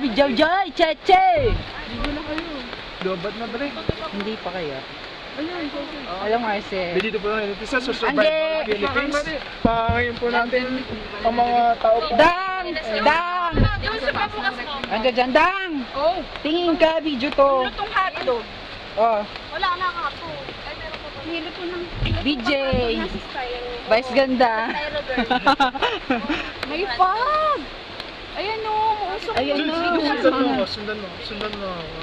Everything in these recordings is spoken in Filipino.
Joy, Cheche! Ligo na kayo. Lobat na break. Hindi pa kaya. Ayun, Alam Marcel. dito po lang ito sa Survival Ande! Philippines. Pangayon po natin ang mga tao po. Dang! Dang! Andiyan dyan, Dang! Oh, Tingin ka, video to. lutong hotdog. Oh, Wala na nga po. Ay, meron pa ba? Niluto ng... BJ. Nasa styro. Vice ganda. Styro girl. May fog! Ayan o, mausok. Ayan na. Sundan mo.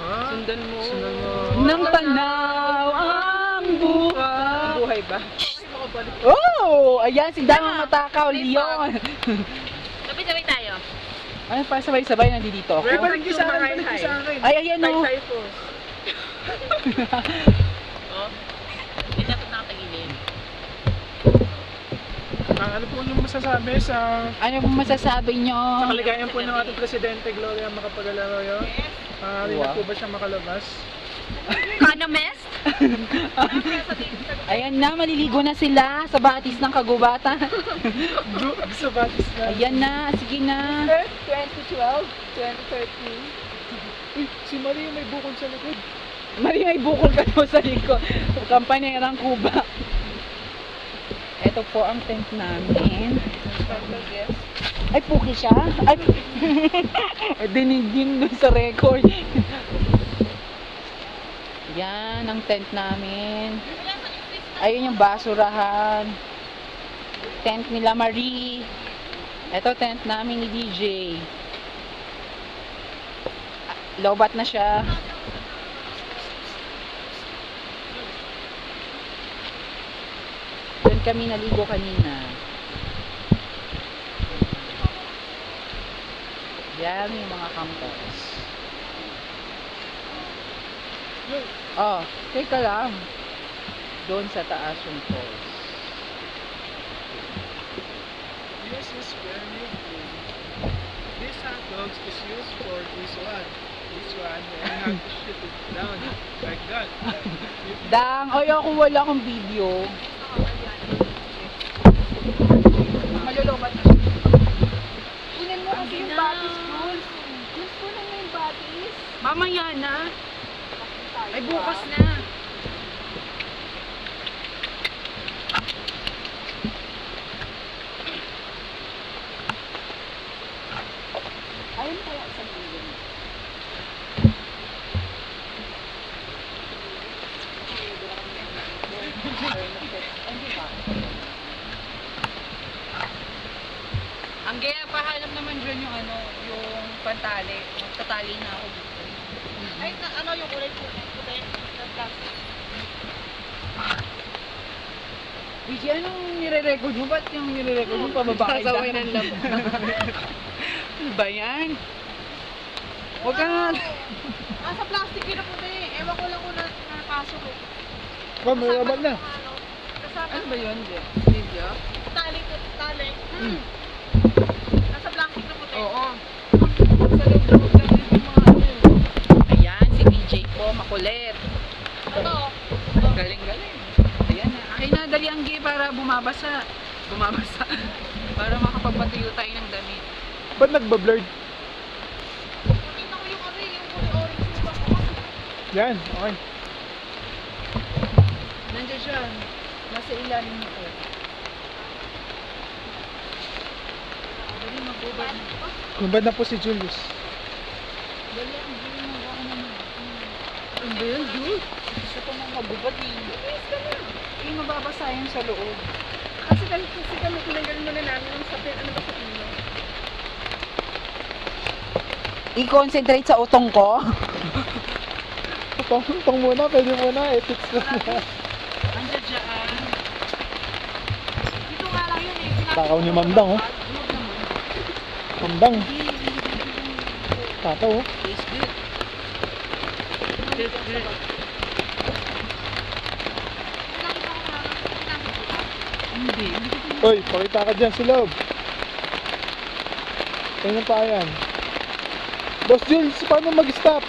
Ha? Sundan mo. Sundan mo. Nang tanaw ang buhay. Buhay ba? Oh! Ayan, si Dang ang matakaw, Leon. Sabay-sabay tayo. Ano pa, sabay-sabay nandito ako. Ay, balik niyo sa akin. Ay, ayan o. Oh. Hindi dapat nakatagilid. Ano po yung masasabi sa Ano pong masasabi nyo? kaligayahan po ng ating Presidente Gloria Macapagal-Arroyo? Rin na po ba siya makalabas? Economist? Ayan na, maliligo na sila sa batis ng kagubatan. Sa batis na. Ayan na, sige na. 2012, 2013. Uy, si Maria may bukol sa likod. Maria, may bukol ka mo sa likod. Kampanerang Kuba. Ito po ang tent namin. Ay, puki siya. Ay, dinig din dun sa record. Yan ang tent namin. Ayun yung basurahan. Tent nila Marie. Ito tent namin ni DJ. Lobat na siya. Doon kami naligo kanina. Yan yung mga campers. Oh, teka lang. Doon sa taas yung falls. This is where you play. This hot dogs is used for this one. This one, and you have to shoot it down like that. Dang, ayoko wala akong video. Malulubat na siya. Kunin mo kasi yung batis, Jules. Jules, kunin mo yung batis. Mamaya na. Ay, bukas na. Ayun kaya sa video. Ang gaya, pahanap naman dyan yung ano, yung pantali. Magtatali na ako dito. Ay, ano yung kulay puti na plastic? BG, anong nire-record mo? Ba't yung nire-record mo pababae lang? Sasaway ng labo. Ano ba yan? Huwag ka nga. Sa plastic yun na puti. Ewan ko lang kung napasok eh. Oh, may laban na. Kasama Ano ba yun? Video? tali. Nasa plastic na puti. Oo. Sa loob-loob lang yung mga ano. Ayan, si DJ po, makulit. Ano? Galing-galing. Ayan na. Akin na, dali ang gay para bumabasa. Bumabasa. Para makapagpatuyo tayo ng damit. Ba't nagbablurred? Nakita ko yung ano yung kulay orange yung bako. Yan, okay. Nandiyan siya. Nasa ilalim nito. Dali, magbubad na. Kumbad na po si Julius. Dali, ang gay mo. Baka naman. Ano ba yan, dude? Gusto ko nang magbubad eh. Bilis ka na. Eh, mababasa yun sa loob. Kasi kami tinanggal muna namin yung sapin. Ano ba sa inyo? I-concentrate sa utong ko. Tong muna, pwede muna. Ethics na. Andiyan dyan. Dito nga lang yun eh. Takaw ni Mamdang, oh. Mamdang. Tataw, oh. Taste good. Taste good. Hindi. Hoy, pakita ka dyan sa loob. Tingnan pa yan. Boss Jules, paano mag-stop?